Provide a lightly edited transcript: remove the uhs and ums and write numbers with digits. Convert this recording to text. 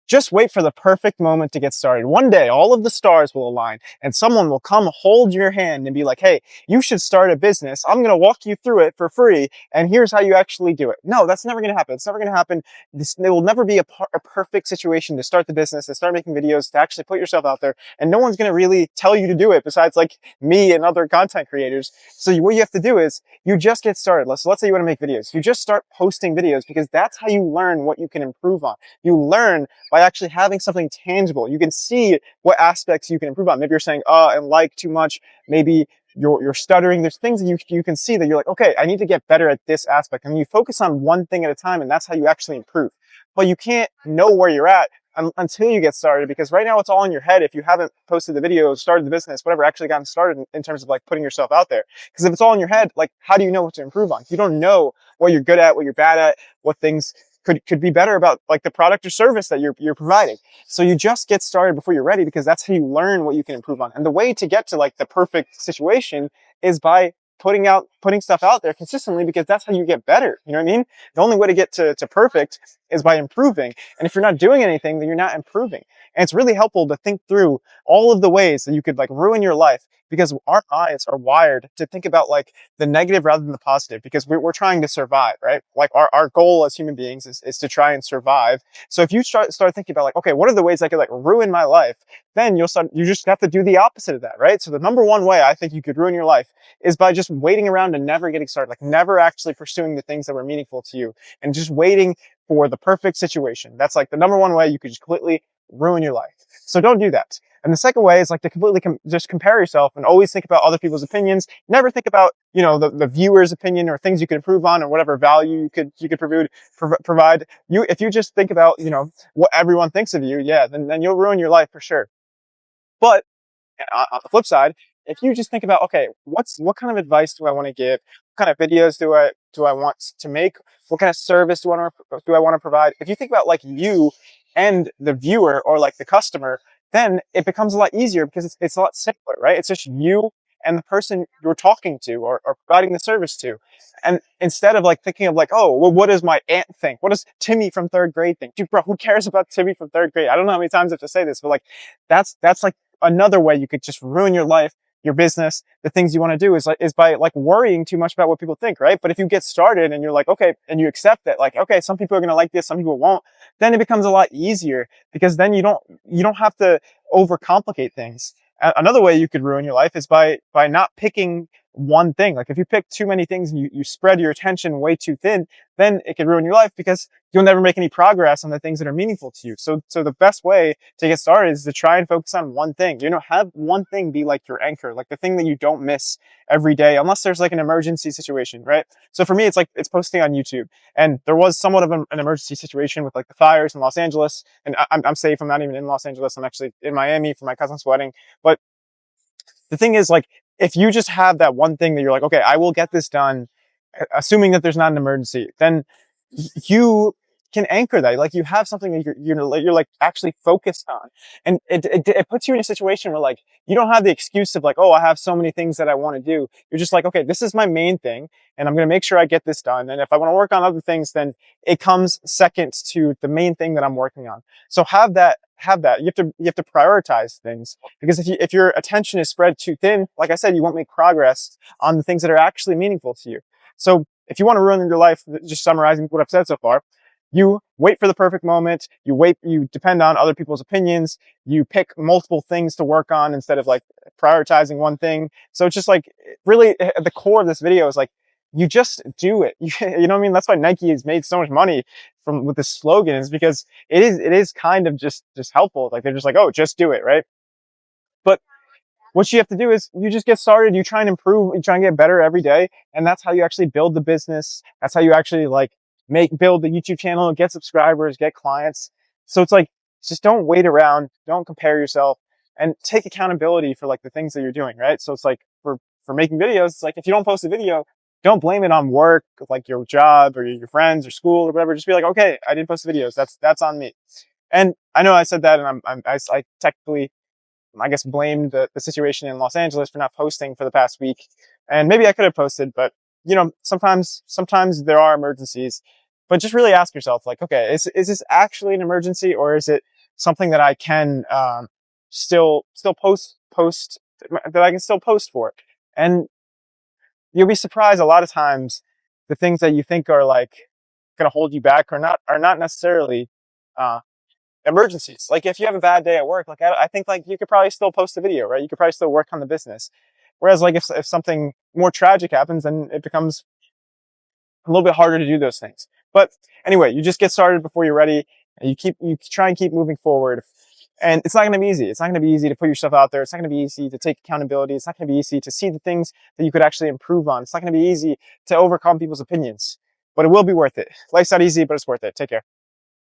Just wait for the perfect moment to get started. One day, all of the stars will align and someone will come hold your hand and be like, hey, you should start a business. I'm going to walk you through it for free. And here's how you actually do it. No, that's never going to happen. It's never going to happen. There will never be a perfect situation to start the business, to start making videos, to actually put yourself out there. And no one's going to really tell you to do it besides like me and other content creators. So what you have to do is you just get started. So let's say you want to make videos. You just start posting videos because that's how you learn what you can improve on. You learn by actually having something tangible. You can see what aspects you can improve on. Maybe you're saying, and like too much. Maybe you're stuttering. There's things that you can see that you're like, okay, I need to get better at this aspect. And you focus on one thing at a time, and that's how you actually improve. But you can't know where you're at until you get started, because right now it's all in your head if you haven't posted the videos, started the business, whatever, actually gotten started in terms of like putting yourself out there. Because if it's all in your head, like how do you know what to improve on? You don't know what you're good at, what you're bad at, what things could be better about like the product or service that you're providing. So you just get started before you're ready, because that's how you learn what you can improve on. And the way to get to like the perfect situation is by putting stuff out there consistently, because that's how you get better. You know what I mean? The only way to get to perfect is by improving. And if you're not doing anything, then you're not improving. And it's really helpful to think through all of the ways that you could like ruin your life, because our minds are wired to think about like the negative rather than the positive, because we're trying to survive, right? Like our goal as human beings is to try and survive. So if you start thinking about like, okay, what are the ways I could like ruin my life? Then you just have to do the opposite of that, right? So the number one way I think you could ruin your life is by just waiting around and never getting started, like never actually pursuing the things that were meaningful to you and just waiting for the perfect situation. That's like the number one way you could just completely ruin your life. So don't do that. And the second way is like to completely just compare yourself and always think about other people's opinions. Never think about, the viewer's opinion or things you could improve on or whatever value you could provide. If you just think about, what everyone thinks of you, yeah, then you'll ruin your life for sure. But on the flip side, if you just think about, okay, what kind of advice do I want to give? What kind of videos do I want to make? What kind of service do I want to provide? If you think about like you and the viewer or like the customer, then it becomes a lot easier, because it's a lot simpler, right? It's just you and the person you're talking to or providing the service to. And instead of like thinking of like, oh, well, what does my aunt think? What does Timmy from third grade think? Dude, bro, who cares about Timmy from third grade? I don't know how many times I have to say this, but like, that's like another way you could just ruin your life, your business, the things you want to do is by like worrying too much about what people think, right? But if you get started and you're like, okay, and you accept that, like, okay, some people are going to like this, some people won't, then it becomes a lot easier, because then you don't have to overcomplicate things. Another way you could ruin your life is by not picking one thing. Like if you pick too many things and you spread your attention way too thin, then it could ruin your life, because you'll never make any progress on the things that are meaningful to you. So the best way to get started is to try and focus on one thing. Have one thing be like your anchor, like the thing that you don't miss every day, unless there's like an emergency situation, right? So for me, it's posting on YouTube. And there was somewhat of an emergency situation with like the fires in Los Angeles. And I'm safe. I'm not even in Los Angeles. I'm actually in Miami for my cousin's wedding. But the thing is, like, if you just have that one thing that you're like, okay, I will get this done, assuming that there's not an emergency, then you can anchor that. Like you have something that you're like actually focused on, and it puts you in a situation where like you don't have the excuse of like, oh, I have so many things that I want to do. You're just like, okay, this is my main thing, and I'm going to make sure I get this done. And if I want to work on other things, then it comes second to the main thing that I'm working on. So have that. You have to prioritize things, because if your attention is spread too thin, like I said, you won't make progress on the things that are actually meaningful to you. So if you want to ruin your life, just summarizing what I've said so far, you wait for the perfect moment, you depend on other people's opinions, you pick multiple things to work on instead of like prioritizing one thing. So it's just like, really at the core of this video is like, you just do it. You know what I mean? That's why Nike has made so much money with this slogan, is because it is kind of just helpful. Like they're just like, oh, just do it, right? But what you have to do is you just get started, you try and improve, you try and get better every day. And that's how you actually build the business. That's how you actually like build the YouTube channel, get subscribers, get clients. So it's like, just don't wait around, don't compare yourself, and take accountability for like the things that you're doing, right? So it's like for making videos, it's like if you don't post a video, don't blame it on work, like your job or your friends or school or whatever. Just be like, okay, I didn't post the videos. That's on me. And I know I said that, and I technically, I guess, blamed the situation in Los Angeles for not posting for the past week. And maybe I could have posted, but sometimes there are emergencies. But just really ask yourself, like, okay, is this actually an emergency, or is it something that I can, still post, that I can still post for. And you'll be surprised a lot of times the things that you think are like going to hold you back are not necessarily, uh, emergencies. Like if you have a bad day at work, like I think like you could probably still post a video, right? You could probably still work on the business. Whereas like if something more tragic happens, then it becomes a little bit harder to do those things. But anyway, you just get started before you're ready, and you try and keep moving forward. And it's not going to be easy. It's not going to be easy to put yourself out there. It's not going to be easy to take accountability. It's not going to be easy to see the things that you could actually improve on. It's not going to be easy to overcome people's opinions, but it will be worth it. Life's not easy, but it's worth it. Take care.